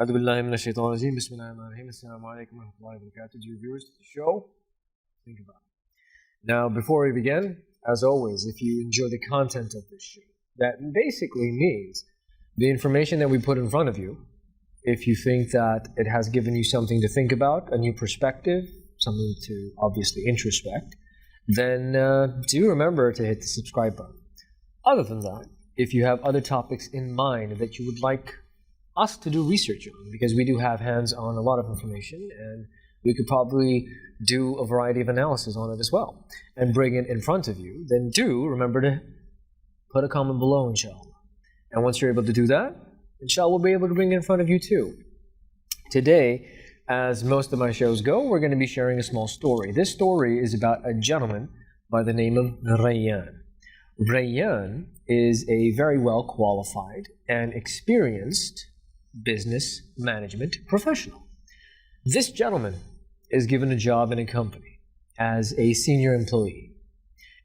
أعوذ بالله من الشيطان الرجيم بسم الله الرحمن الرحيم Assalamu alaikum wa rahmatullahi wa barakatuh. Dear viewers to the show, think about it. Now, before we begin, as always, if you enjoy the content of this show, that basically means the information that we put in front of you, if you think that it has given you something to think about, a new perspective, something to obviously introspect, then do remember to hit the subscribe button. Other than that, if you have other topics in mind that you would like us to do research on, because we do have hands on a lot of information and we could probably do a variety of analysis on it as well and bring it in front of you, then do remember to put a comment below, inshallah. And once you're able to do that, inshallah, we'll be able to bring it in front of you too. Today, as most of my shows go, we're going to be sharing a small story. This story is about a gentleman by the name of Rayyan. Rayyan is a very well qualified and experienced business management professional. This gentleman is given a job in a company as a senior employee.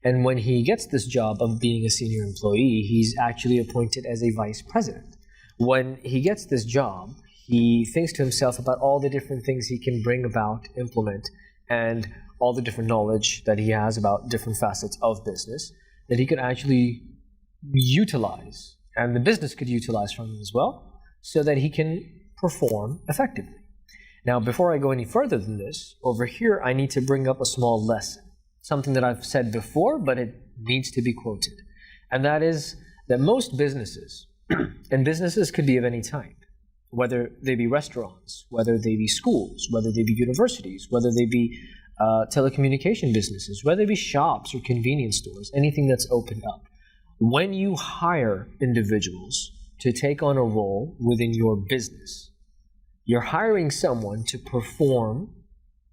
And when he gets this job of being a senior employee, he's actually appointed as a vice president. When he gets this job, he thinks to himself about all the different things he can bring about, implement, and all the different knowledge that he has about different facets of business that he could actually utilize, and the business could utilize from him as well, so that he can perform effectively. Now, before I go any further than this, over here I need to bring up a small lesson, something that I've said before, but it needs to be quoted. And that is that most businesses, and businesses could be of any type, whether they be restaurants, whether they be schools, whether they be universities, whether they be telecommunication businesses, whether they be shops or convenience stores, anything that's opened up. When you hire individuals to take on a role within your business, you're hiring someone to perform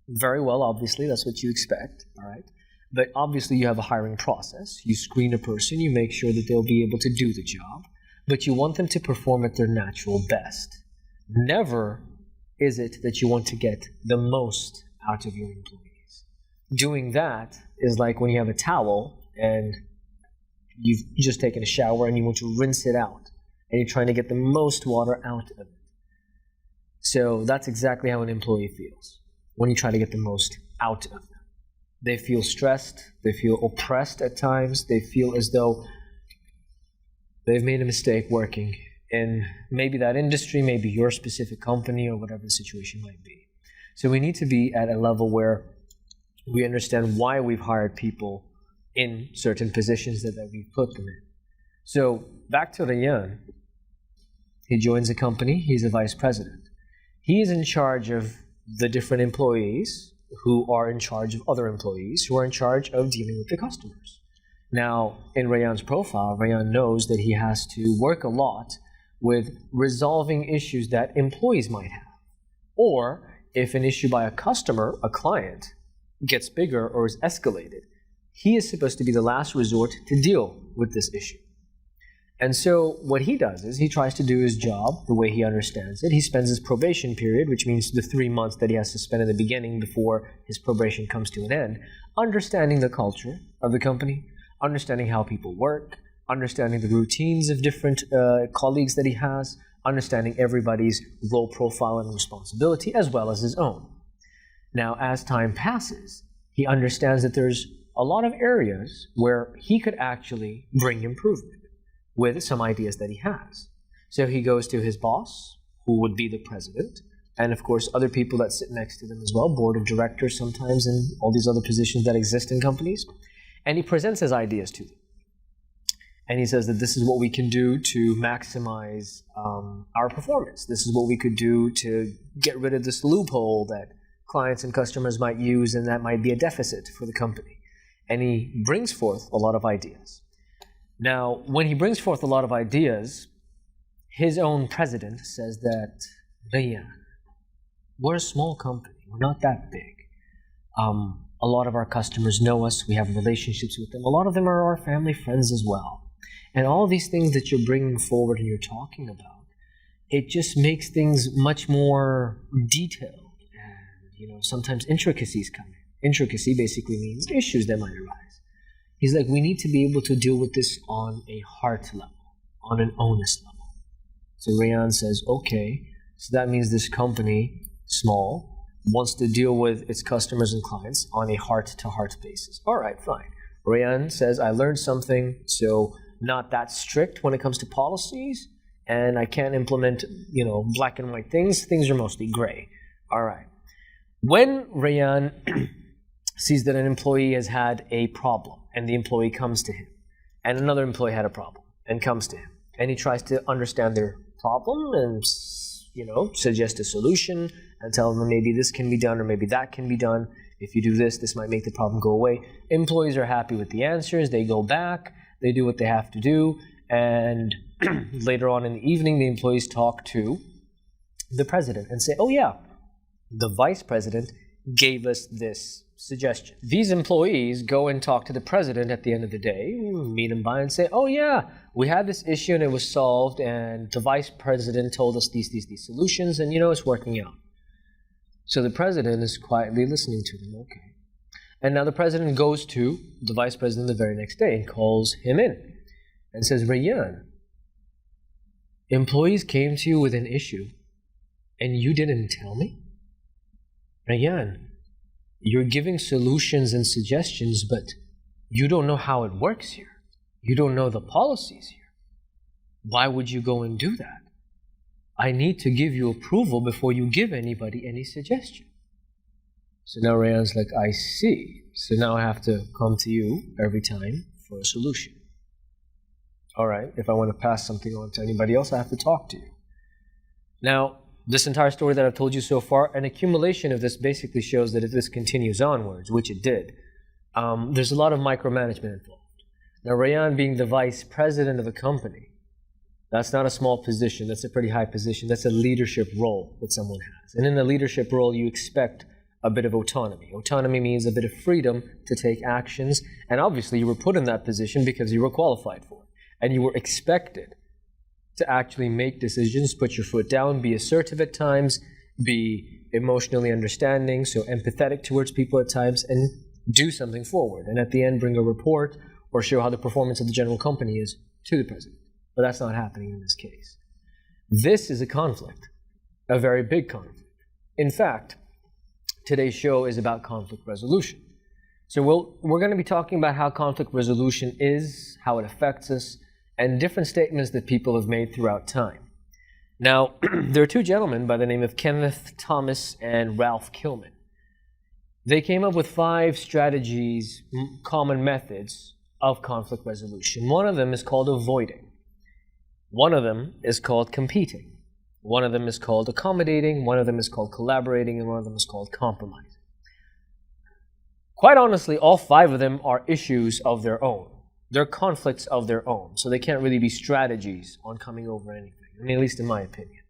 very well, obviously, that's what you expect, all right? But obviously you have a hiring process. You screen a person, you make sure that they'll be able to do the job, but you want them to perform at their natural best. Never is it that you want to get the most out of your employees. Doing that is like when you have a towel and you've just taken a shower and you want to rinse it out, and you're trying to get the most water out of it. So that's exactly how an employee feels when you try to get the most out of them. They feel stressed, they feel oppressed at times, they feel as though they've made a mistake working in maybe that industry, maybe your specific company, or whatever the situation might be. So we need to be at a level where we understand why we've hired people in certain positions that we've put them in. So back to Rayyan. He joins a company, he's a vice president. He is in charge of the different employees who are in charge of other employees who are in charge of dealing with the customers. Now, in Rayyan's profile, Rayyan knows that he has to work a lot with resolving issues that employees might have. Or if an issue by a customer, a client, gets bigger or is escalated, he is supposed to be the last resort to deal with this issue. And so what he does is he tries to do his job the way he understands it. He spends his probation period, which means the 3 months that he has to spend in the beginning before his probation comes to an end, understanding the culture of the company, understanding how people work, understanding the routines of different colleagues that he has, understanding everybody's role profile and responsibility as well as his own. Now, as time passes, he understands that there's a lot of areas where he could actually bring improvement with some ideas that he has. So he goes to his boss, who would be the president, and of course other people that sit next to them as well, board of directors sometimes, and all these other positions that exist in companies, and he presents his ideas to them. And he says that this is what we can do to maximize our performance. This is what we could do to get rid of this loophole that clients and customers might use, and that might be a deficit for the company. And he brings forth a lot of ideas. Now, when he brings forth a lot of ideas, his own president says that, Rayyan, we're a small company, we're not that big. A lot of our customers know us, we have relationships with them. A lot of them are our family friends as well. And all these things that you're bringing forward and you're talking about, it just makes things much more detailed. And, sometimes intricacies come in. Intricacy basically means issues that might arise. He's like, we need to be able to deal with this on a heart level, on an onus level. So Rayyan says, okay, So that means this company, small, wants to deal with its customers and clients on a heart-to-heart basis. All right, fine. Rayan says, I learned something, so not that strict when it comes to policies, and I can't implement, black and white things. Things are mostly gray. All right. When Rayan sees that an employee has had a problem, and the employee comes to him, and another employee had a problem and comes to him, and he tries to understand their problem and, suggest a solution and tell them maybe this can be done or maybe that can be done. If you do this, this might make the problem go away. Employees are happy with the answers. They go back. They do what they have to do. And later on in the evening, the employees talk to the president and say, oh yeah, the vice president gave us this suggestion. These employees go and talk to the president at the end of the day, meet him by and say, oh yeah, we had this issue and it was solved, and the vice president told us these solutions, and it's working out. So the president is quietly listening to them. Okay. And now the president goes to the vice president the very next day and calls him in and says, Rayan, employees came to you with an issue and you didn't tell me? Rayan, you're giving solutions and suggestions, but you don't know how it works here. You don't know the policies here. Why would you go and do that? I need to give you approval before you give anybody any suggestion. So now Rayan's like, I see. So now I have to come to you every time for a solution. All right, if I want to pass something on to anybody else, I have to talk to you. Now, this entire story that I've told you so far, an accumulation of this basically shows that if this continues onwards, which it did, there's a lot of micromanagement involved. Now, Rayan being the vice president of a company, that's not a small position. That's a pretty high position. That's a leadership role that someone has. And in the leadership role, you expect a bit of autonomy. Autonomy means a bit of freedom to take actions. And obviously, you were put in that position because you were qualified for it. And you were expected to actually make decisions, put your foot down, be assertive at times, be emotionally understanding, so empathetic towards people at times, and do something forward. And at the end, bring a report or show how the performance of the general company is to the president. But that's not happening in this case. This is a conflict, a very big conflict. In fact, today's show is about conflict resolution. So we're going to be talking about how conflict resolution is, how it affects us, and different statements that people have made throughout time. Now, there are two gentlemen by the name of Kenneth Thomas and Ralph Kilman. They came up with 5 strategies, common methods of conflict resolution. One of them is called avoiding. One of them is called competing. One of them is called accommodating. One of them is called collaborating. And one of them is called compromising. Quite honestly, all 5 of them are issues of their own. They're conflicts of their own. So they can't really be strategies on coming over anything. I mean, at least in my opinion.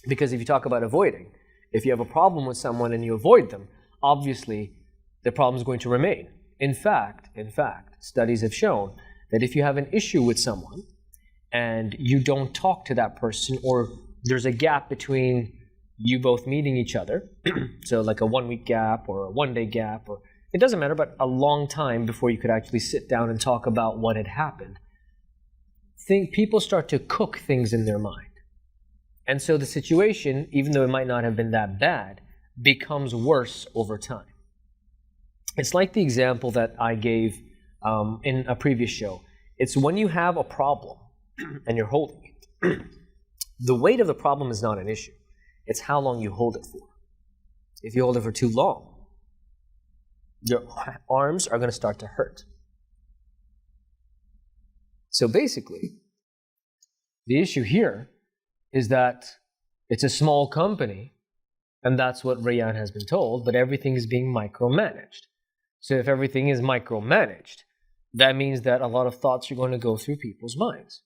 Because if you talk about avoiding, if you have a problem with someone and you avoid them, obviously the problem is going to remain. In fact, studies have shown that if you have an issue with someone and you don't talk to that person, or there's a gap between you both meeting each other, so like a 1-week gap or a 1-day gap, or it doesn't matter, but a long time before you could actually sit down and talk about what had happened, people start to cook things in their mind. And so the situation, even though it might not have been that bad, becomes worse over time. It's like the example that I gave in a previous show. It's when you have a problem and you're holding it. The weight of the problem is not an issue. It's how long you hold it for. If you hold it for too long, your arms are going to start to hurt. So basically, the issue here is that it's a small company, and that's what Rayan has been told, but everything is being micromanaged. So if everything is micromanaged, that means that a lot of thoughts are going to go through people's minds.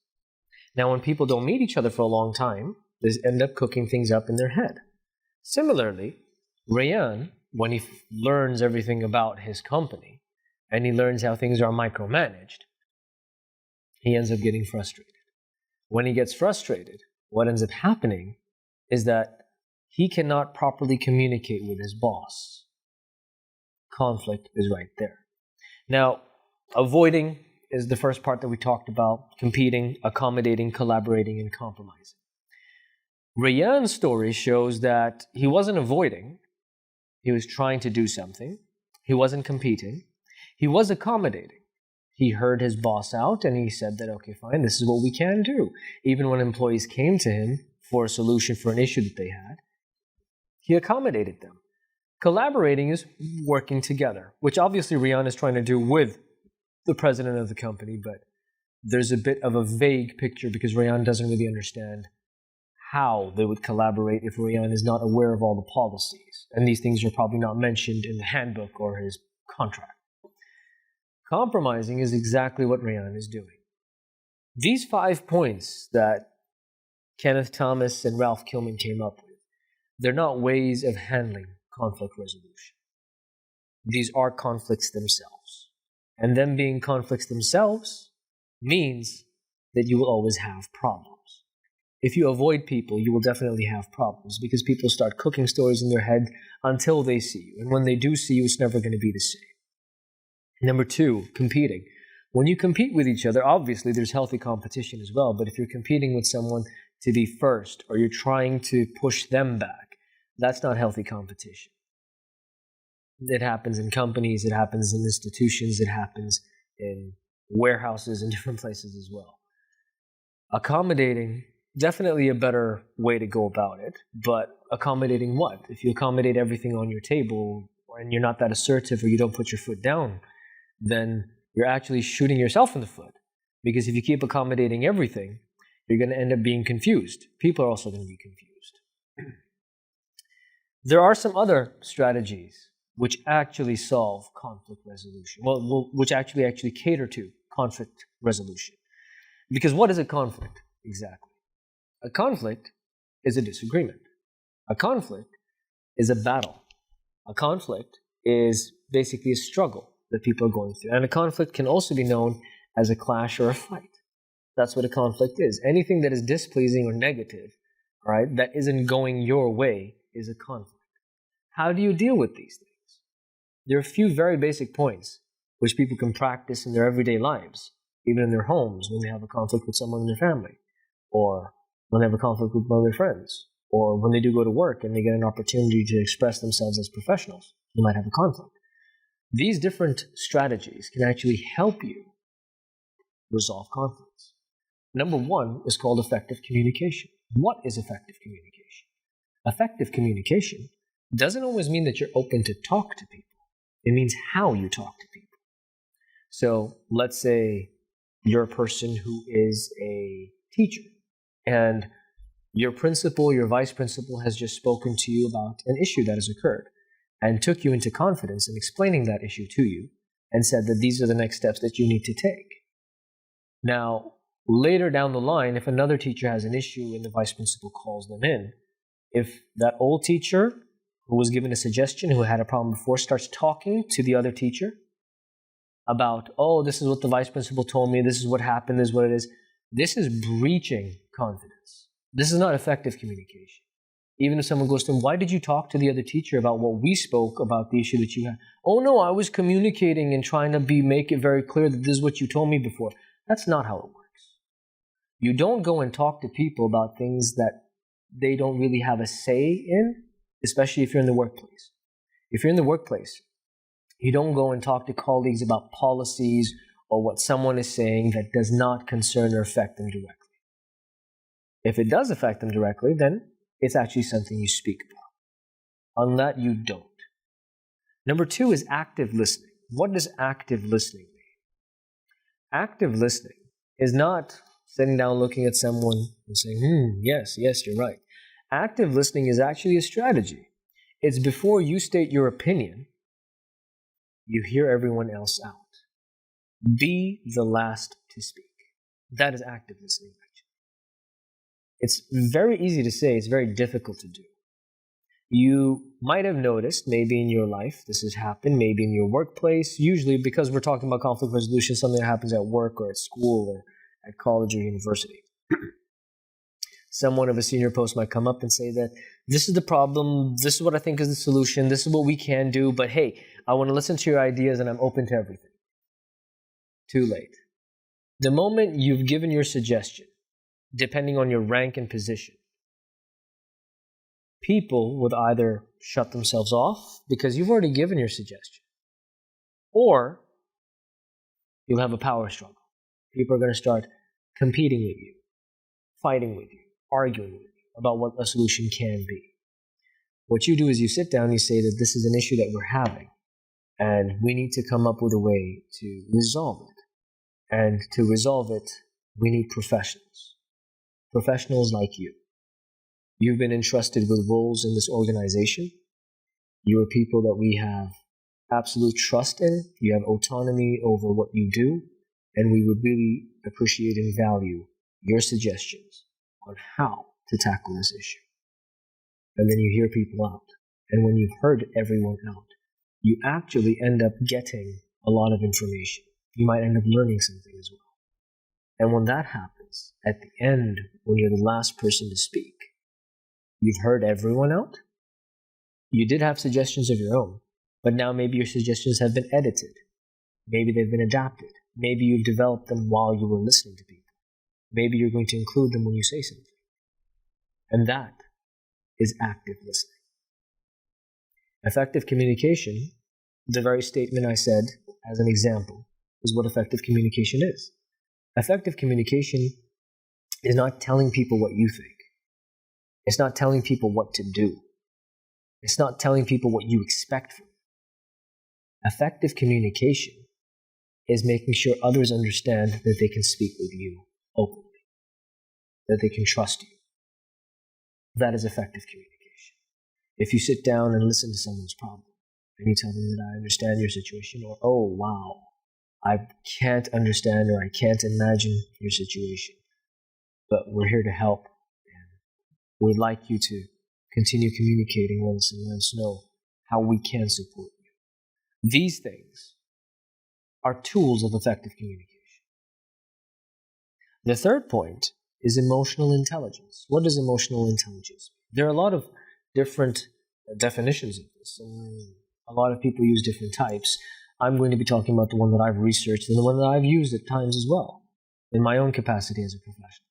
Now, when people don't meet each other for a long time, they end up cooking things up in their head. Similarly, Rayan, when he learns everything about his company, and he learns how things are micromanaged, he ends up getting frustrated. When he gets frustrated, what ends up happening is that he cannot properly communicate with his boss. Conflict is right there. Now, avoiding is the first part that we talked about: competing, accommodating, collaborating, and compromising. Rayyan's story shows that he wasn't avoiding, he was trying to do something. He wasn't competing. He was accommodating. He heard his boss out and he said that, okay, fine, this is what we can do. Even when employees came to him for a solution for an issue that they had, he accommodated them. Collaborating is working together, which obviously Rayyan is trying to do with the president of the company, but there's a bit of a vague picture because Rayyan doesn't really understand how they would collaborate if Rayyan is not aware of all the policies. And these things are probably not mentioned in the handbook or his contract. Compromising is exactly what Rayyan is doing. These 5 points that Kenneth Thomas and Ralph Kilman came up with, they're not ways of handling conflict resolution. These are conflicts themselves. And them being conflicts themselves means that you will always have problems. If you avoid people, you will definitely have problems because people start cooking stories in their head until they see you. And when they do see you, it's never going to be the same. Number 2, competing. When you compete with each other, obviously there's healthy competition as well, but if you're competing with someone to be first or you're trying to push them back, that's not healthy competition. It happens in companies, it happens in institutions, it happens in warehouses and different places as well. Accommodating, definitely a better way to go about it, but accommodating what? If you accommodate everything on your table and you're not that assertive or you don't put your foot down, then you're actually shooting yourself in the foot. Because if you keep accommodating everything, you're going to end up being confused. People are also going to be confused. There are some other strategies which actually solve conflict resolution. Well, which actually cater to conflict resolution. Because what is a conflict exactly? A conflict is a disagreement. A conflict is a battle. A conflict is basically a struggle that people are going through. And a conflict can also be known as a clash or a fight. That's what a conflict is. Anything that is displeasing or negative, right, that isn't going your way is a conflict. How do you deal with these things? There are a few very basic points which people can practice in their everyday lives, even in their homes when they have a conflict with someone in their family, or when they have a conflict with one of their friends, or when they do go to work and they get an opportunity to express themselves as professionals, you might have a conflict. These different strategies can actually help you resolve conflicts. Number 1 is called effective communication. What is effective communication? Effective communication doesn't always mean that you're open to talk to people. It means how you talk to people. So let's say you're a person who is a teacher and your principal, your vice principal has just spoken to you about an issue that has occurred and took you into confidence in explaining that issue to you and said that these are the next steps that you need to take. Now, later down the line, if another teacher has an issue and the vice principal calls them in, if that old teacher who was given a suggestion, who had a problem before, starts talking to the other teacher about, oh, this is what the vice principal told me, this is what happened, this is what it is, this is breaching confidence. This is not effective communication. Even if someone goes to them, why did you talk to the other teacher about what we spoke about the issue that you had? Oh no, I was communicating and trying to make it very clear that this is what you told me before. That's not how it works. You don't go and talk to people about things that they don't really have a say in, especially if you're in the workplace. If you're in the workplace, you don't go and talk to colleagues about policies or what someone is saying that does not concern or affect them directly. If it does affect them directly, then it's actually something you speak about. On that, you don't. Number 2 is active listening. What does active listening mean? Active listening is not sitting down looking at someone and saying, yes, you're right. Active listening is actually a strategy. It's before you state your opinion, you hear everyone else out. Be the last to speak. That is active listening, actually. It's very easy to say, it's very difficult to do. You might have noticed, maybe in your life, this has happened, maybe in your workplace, usually because we're talking about conflict resolution, something that happens at work or at school or at college or university. Someone of a senior post might come up and say that this is the problem, this is what I think is the solution, this is what we can do, but hey, I want to listen to your ideas and I'm open to everything. Too late. The moment you've given your suggestion, depending on your rank and position, people would either shut themselves off because you've already given your suggestion, or you'll have a power struggle. People are going to start competing with you, fighting with you, arguing with you about what a solution can be. What you do is you sit down and you say that this is an issue that we're having, and we need to come up with a way to resolve it. And to resolve it, we need professionals. Professionals like you. You've been entrusted with roles in this organization. You are people that we have absolute trust in. You have autonomy over what you do, and we would really appreciate and value your suggestions on how to tackle this issue. And then you hear people out. And when you've heard everyone out, you actually end up getting a lot of information. You might end up learning something as well. And when that happens, at the end, when you're the last person to speak, you've heard everyone out. You did have suggestions of your own, but now maybe your suggestions have been edited. Maybe they've been adapted. Maybe you've developed them while you were listening to people. Maybe you're going to include them when you say something. And that is active listening. Effective communication, the very statement I said as an example, is what effective communication is. Effective communication is not telling people what you think. It's not telling people what to do. It's not telling people what you expect from them. Effective communication is making sure others understand that they can speak with you openly, that they can trust you. That is effective communication. If you sit down and listen to someone's problem, and you tell them that I understand your situation, or, oh, wow, I can't understand or I can't imagine your situation, but we're here to help, and we'd like you to continue communicating with us and let us know how we can support you. These things are tools of effective communication. The third point is emotional intelligence. What is emotional intelligence? There are a lot of different definitions of this. A lot of people use different types. I'm going to be talking about the one that I've researched and the one that I've used at times as well, in my own capacity as a professional.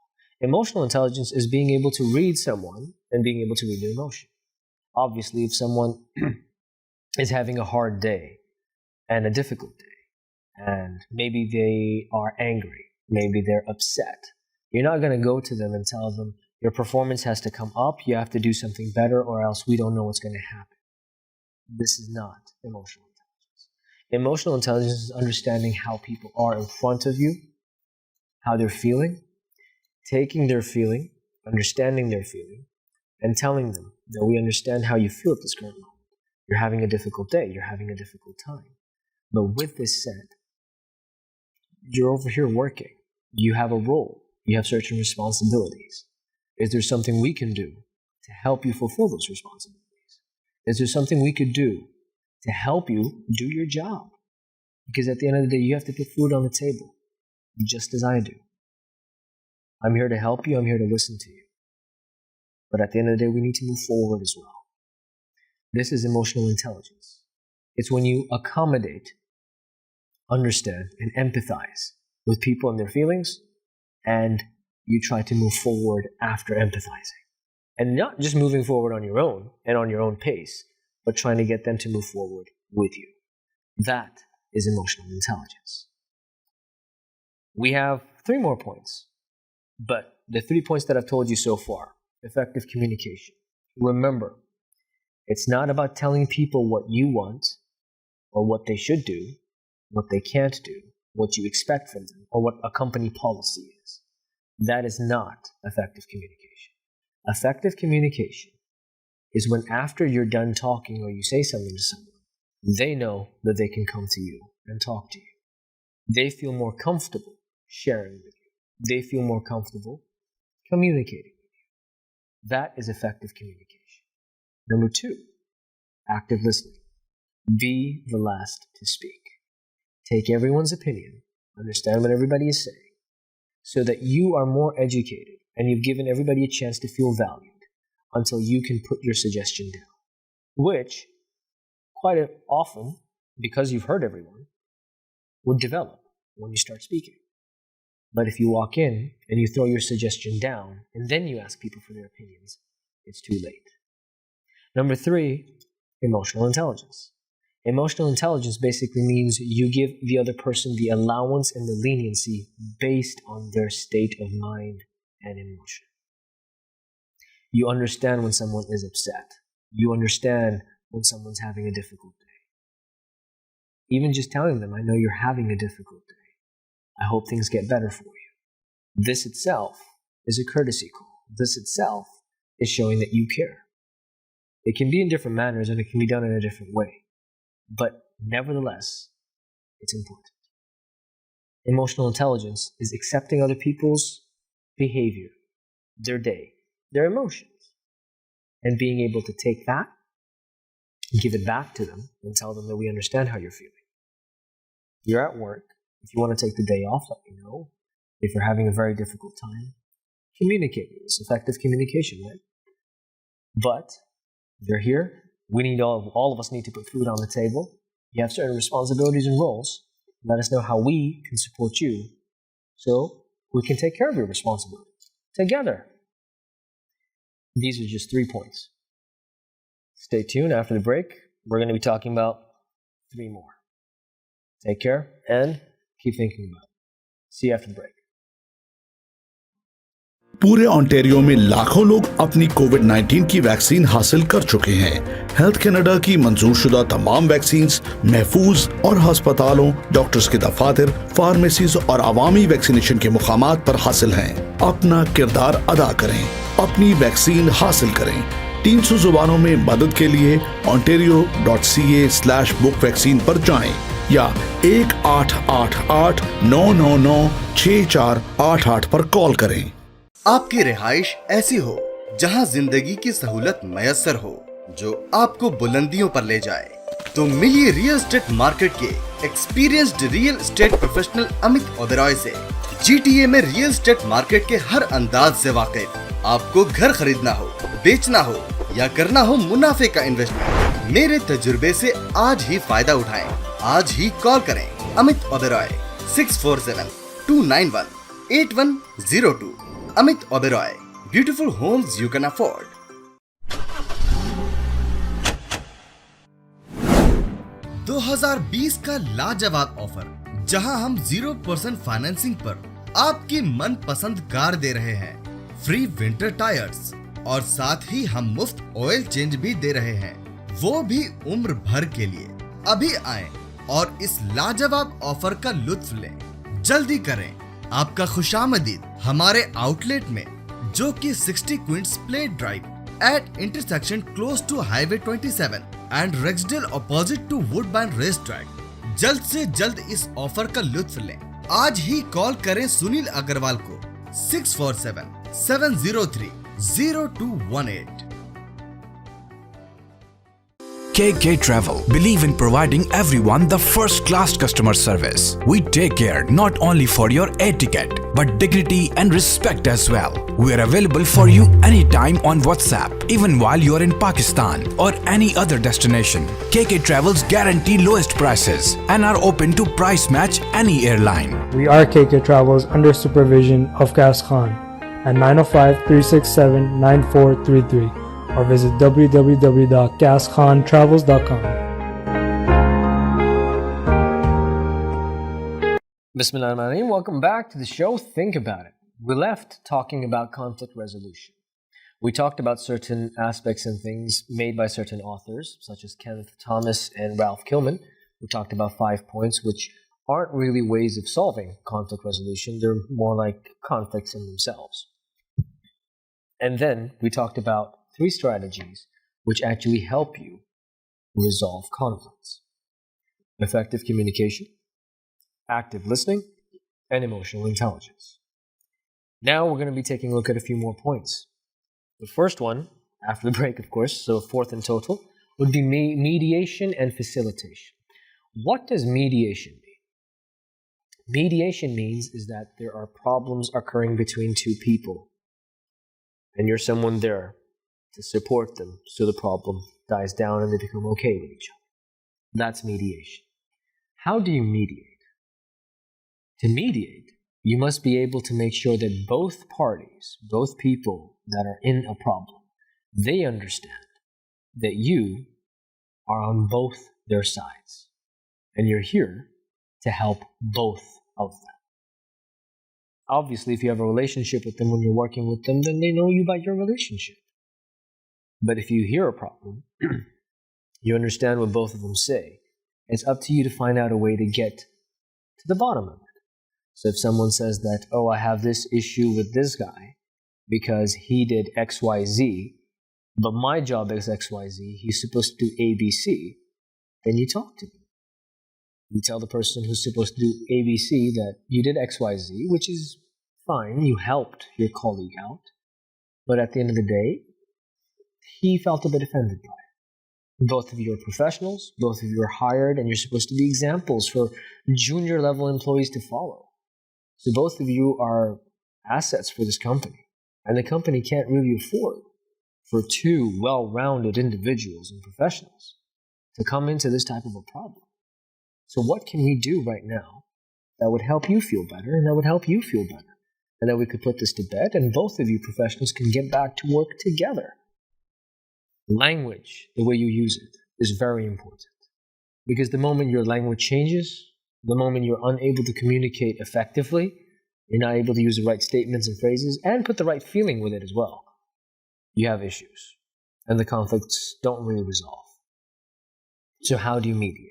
Emotional intelligence is being able to read someone and being able to read their emotion. Obviously, if someone is having a hard day and a difficult day, and maybe they are angry, maybe they're upset, you're not going to go to them and tell them, your performance has to come up, you have to do something better, or else we don't know what's going to happen. This is not emotional intelligence. Emotional intelligence is understanding how people are in front of you, how they're feeling, taking their feeling, understanding their feeling, and telling them that we understand how you feel at this current moment. You're having a difficult day, you're having a difficult time. But with this said, you're over here working. You have a role. You have certain responsibilities. Is there something we can do to help you fulfill those responsibilities? Is there something we could do to help you do your job? Because at the end of the day, you have to put food on the table, just as I do. I'm here to help you. I'm here to listen to you. But at the end of the day, we need to move forward as well. This is emotional intelligence. It's when you accommodate, understand, and empathize with people and their feelings, and you try to move forward after empathizing. And not just moving forward on your own and on your own pace, but trying to get them to move forward with you. That is emotional intelligence. We have 3 more points, but the 3 points that I've told you so far, effective communication. Remember, it's not about telling people what you want or what they should do, what they can't do, what you expect from them, or what a company policy is. That is not effective communication. Effective communication is when after you're done talking or you say something to someone, they know that they can come to you and talk to you. They feel more comfortable sharing with you. They feel more comfortable communicating with you. That is effective communication. Number 2, active listening. Be the last to speak. Take everyone's opinion, understand what everybody is saying, so that you are more educated and you've given everybody a chance to feel valued until you can put your suggestion down, which quite often, because you've heard everyone, would develop when you start speaking. But if you walk in and you throw your suggestion down and then you ask people for their opinions, it's too late. Number 3, emotional intelligence. Emotional intelligence basically means you give the other person the allowance and the leniency based on their state of mind and emotion. You understand when someone is upset. You understand when someone's having a difficult day. Even just telling them, I know you're having a difficult day. I hope things get better for you. This itself is a courtesy call. This itself is showing that you care. It can be in different manners and it can be done in a different way. But nevertheless, it's important. Emotional intelligence is accepting other people's behavior, their day, their emotions, and being able to take that and give it back to them and tell them that we understand how you're feeling. You're at work. If you want to take the day off, let me know. If you're having a very difficult time, communicate with us. Effective communication, right? But you're here. We need all of us need to put food on the table. You have certain responsibilities and roles. Let us know how we can support you so we can take care of your responsibilities together. These are just 3 points. Stay tuned. After the break, we're going to be talking about 3 more. Take care and keep thinking about it. See you after the break. पूरे Ontario में लाखों लोग अपनी कोविड-19 की vaccine हासिल कर चुके हैं। हेल्थ कनाडा की मंजूरशुदा तमाम वैक्सीन्स महफूज और अस्पतालों, डॉक्टर्स के दफातर, फार्मेसीज और अवामी वैक्सीनेशन के मुकामात पर हासिल हैं। अपना किरदार अदा करें, अपनी वैक्सीन हासिल करें। 300 जुबानों में मदद के लिए ontario.ca/book वैक्सीन पर जाएं या 1888-999-6488 पर कॉल करें। आपकी रिहाइश ऐसी हो जहां जिंदगी की सहूलत मयसर हो, जो आपको बुलंदियों पर ले जाए, तो मिलिए रियल एस्टेट मार्केट के experienced real estate professional Amit Oberoi से। GTA में रियल एस्टेट मार्केट के हर अंदाज से वाकिफ। आपको घर खरीदना हो, बेचना हो या करना हो मुनाफे का इन्वेस्टमेंट, मेरे तजुर्बे से आज ही फायदा उठाएं। आज ही कॉल करें Amit Oberoi 647-291-8102। Amit Oberoi, beautiful homes you can afford. – 2020 का लाजवाब ऑफर, जहां हम 0% फाइनेंसिंग पर आपकी मनपसंद कार दे रहे हैं, फ्री विंटर टायर्स और साथ ही हम मुफ्त ऑयल चेंज भी दे रहे हैं, वो भी उम्र भर के लिए। अभी आएं और इस लाजवाब ऑफर का लुत्फ लें। जल्दी करें, आपका खुशामदीद हमारे आउटलेट में, जो कि 60 Queens Plate Drive at intersection close to highway 27 and Rexdale opposite to Woodbine race track. जल्द से जल्द इस ऑफर का लुत्फ लें। आज ही कॉल करें सुनील अग्रवाल को 647-703-0218। KK Travel believe in providing everyone the first-class customer service. We take care not only for your air ticket, but dignity and respect as well. We are available for you anytime on WhatsApp, even while you are in Pakistan or any other destination. KK Travels guarantee lowest prices and are open to price match any airline. We are KK Travels under supervision of Qais Khan at 905-367-9433. or visit www.qaskhontravels.com. Bismillahirrahmanirrahim. Welcome back to the show. Think about it. We left talking about conflict resolution. We talked about certain aspects and things made by certain authors, such as Kenneth Thomas and Ralph Kilman. We talked about 5 points, which aren't really ways of solving conflict resolution. They're more like conflicts in themselves. And then we talked about 3 strategies which actually help you resolve conflicts: effective communication, active listening, and emotional intelligence. Now we're going to be taking a look at a few more points. The first one, after the break of course, so 4th in total, would be mediation and facilitation. What does mediation mean? Mediation means is that there are problems occurring between 2 people, and you're someone there to support them so the problem dies down and they become okay with each other. That's mediation. How do you mediate? To mediate, you must be able to make sure that both parties, both people that are in a problem, they understand that you are on both their sides, and you're here to help both of them. Obviously, if you have a relationship with them when you're working with them, then they know you by your relationship. But if you hear a problem, you understand what both of them say, it's up to you to find out a way to get to the bottom of it. So if someone says that, oh, I have this issue with this guy because he did XYZ, but my job is XYZ, he's supposed to do ABC, then you talk to him. You tell the person who's supposed to do ABC that you did XYZ, which is fine, you helped your colleague out, but at the end of the day, he felt a bit offended by it. Both of you are professionals, both of you are hired, and you're supposed to be examples for junior level employees to follow. So both of you are assets for this company, and the company can't really afford for two well-rounded individuals and professionals to come into this type of a problem. So what can we do right now that would help you feel better and that would help you feel better? And that we could put this to bed and both of you professionals can get back to work together. Language, the way you use it, is very important. Because the moment your language changes, the moment you're unable to communicate effectively, you're not able to use the right statements and phrases and put the right feeling with it as well, you have issues. And the conflicts don't really resolve. So how do you mediate?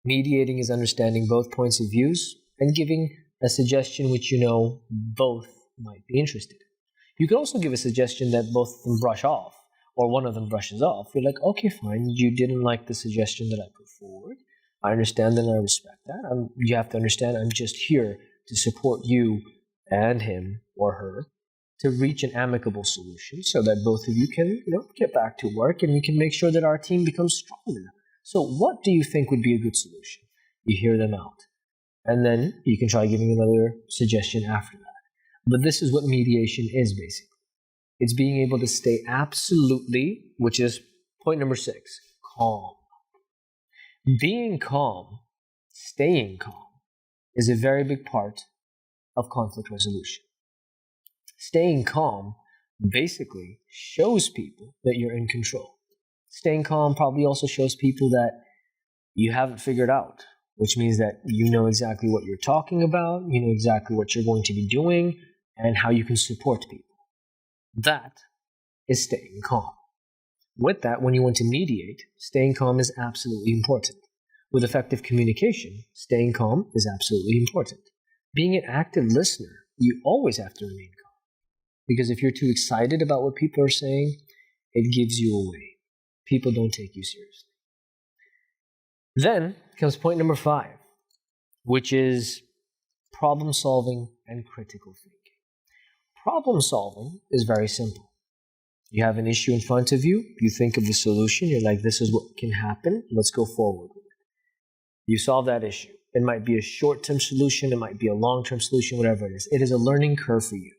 Mediating is understanding both points of views and giving a suggestion which you know both might be interested in. You could also give a suggestion that both of them brush off, or one of them brushes off. You're like, okay, fine, you didn't like the suggestion that I put forward. I understand and I respect that. You have to understand I'm just here to support you and him or her to reach an amicable solution so that both of you can get back to work and we can make sure that our team becomes stronger. So what do you think would be a good solution? You hear them out. And then you can try giving another suggestion after that. But this is what mediation is, basically. It's being able to stay absolutely, which is point number 6, calm. Being calm, staying calm, is a very big part of conflict resolution. Staying calm basically shows people that you're in control. Staying calm probably also shows people that you haven't figured out, which means that you know exactly what you're talking about, you know exactly what you're going to be doing, and how you can support people. That is staying calm. With that, when you want to mediate, staying calm is absolutely important. With effective communication, staying calm is absolutely important. Being an active listener, you always have to remain calm. Because if you're too excited about what people are saying, it gives you away. People don't take you seriously. Then comes point number 5, which is problem solving and critical thinking. Problem solving is very simple. You have an issue in front of you, you think of a solution, you're like, this is what can happen, let's go forward with it. You solve that issue. It might be a short-term solution, it might be a long-term solution, whatever it is. It is a learning curve for you.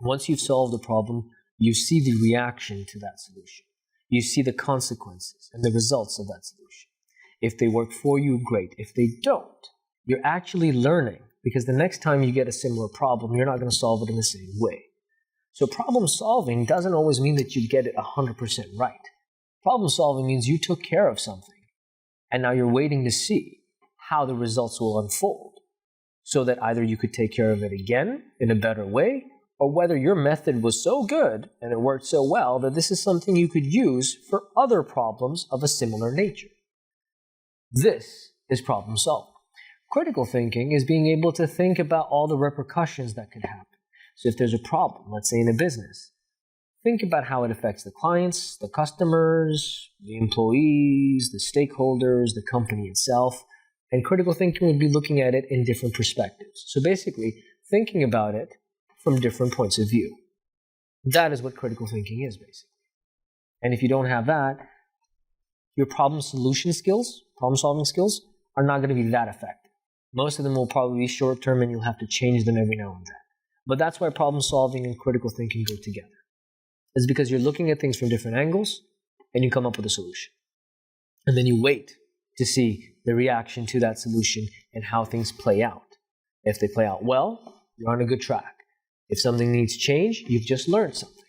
Once you've solved the problem, you see the reaction to that solution. You see the consequences and the results of that solution. If they work for you, great. If they don't, you're actually learning, because the next time you get a similar problem, you're not going to solve it in the same way. So problem solving doesn't always mean that you get it 100% right. Problem solving means you took care of something, and now you're waiting to see how the results will unfold, so that either you could take care of it again in a better way, or whether your method was so good and it worked so well that this is something you could use for other problems of a similar nature. This is problem solving. Critical thinking is being able to think about all the repercussions that could happen. So if there's a problem, let's say in a business, think about how it affects the clients, the customers, the employees, the stakeholders, the company itself. And critical thinking would be looking at it in different perspectives. So basically, thinking about it from different points of view. That is what critical thinking is, basically. And if you don't have that, your problem solving skills are not going to be that effective. Most of them will probably be short-term and you'll have to change them every now and then. But that's why problem solving and critical thinking go together. It's because you're looking at things from different angles and you come up with a solution. And then you wait to see the reaction to that solution and how things play out. If they play out well, you're on a good track. If something needs change, you've just learned something.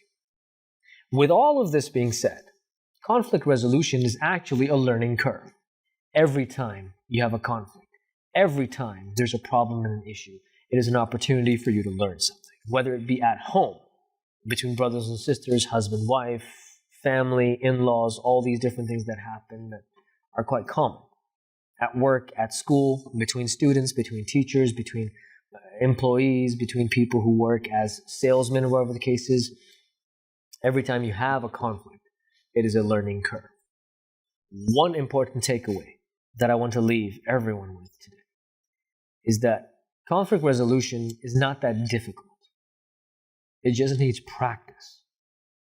With all of this being said, conflict resolution is actually a learning curve. Every time you have a conflict, every time there's a problem and an issue, it is an opportunity for you to learn something, whether it be at home, between brothers and sisters, husband, wife, family, in-laws, all these different things that happen that are quite common. At work, at school, between students, between teachers, between employees, between people who work as salesmen, whatever the case is. Every time you have a conflict, it is a learning curve. One important takeaway that I want to leave everyone with today is that conflict resolution is not that difficult. It just needs practice.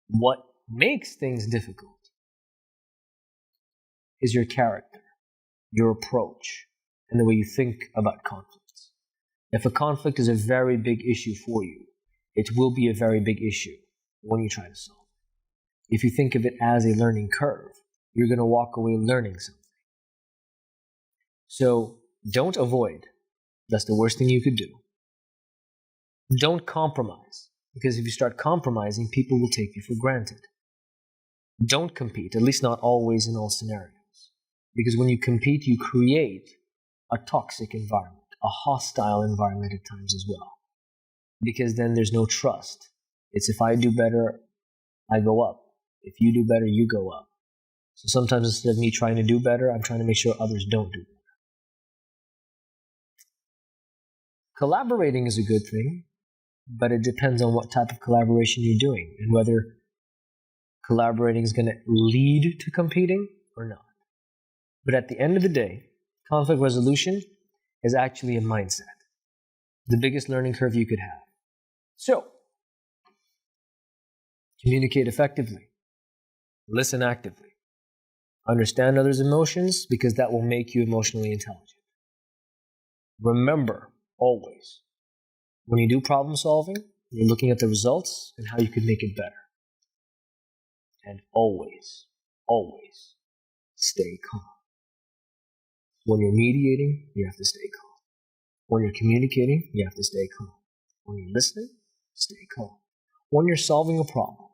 What makes things difficult is your character, your approach, and the way you think about conflicts. If a conflict is a very big issue for you, it will be a very big issue when you try to solve it. If you think of it as a learning curve, you're going to walk away learning something. So don't avoid. That's the worst thing you could do. Don't compromise, because if you start compromising, people will take you for granted. Don't compete, at least not always in all scenarios. Because when you compete, you create a toxic environment, a hostile environment at times as well. Because then there's no trust. It's if I do better, I go up. If you do better, you go up. So sometimes instead of me trying to do better, I'm trying to make sure others don't do better. Collaborating is a good thing, but it depends on what type of collaboration you're doing and whether collaborating is going to lead to competing or not. But at the end of the day, conflict resolution is actually a mindset. The biggest learning curve you could have. So, communicate effectively. Listen actively. Understand others' emotions because that will make you emotionally intelligent. Remember, always, when you do problem solving, you're looking at the results and how you could make it better. And always, always stay calm. When you're mediating, you have to stay calm. When you're communicating, you have to stay calm. When you're listening, stay calm. When you're solving a problem,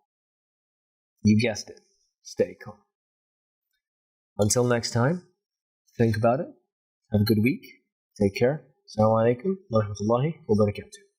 you guessed it, stay calm. Until next time, think about it. Have a good week. Take care. Assalamu alaikum wa rahmatullahi wa barakatuh.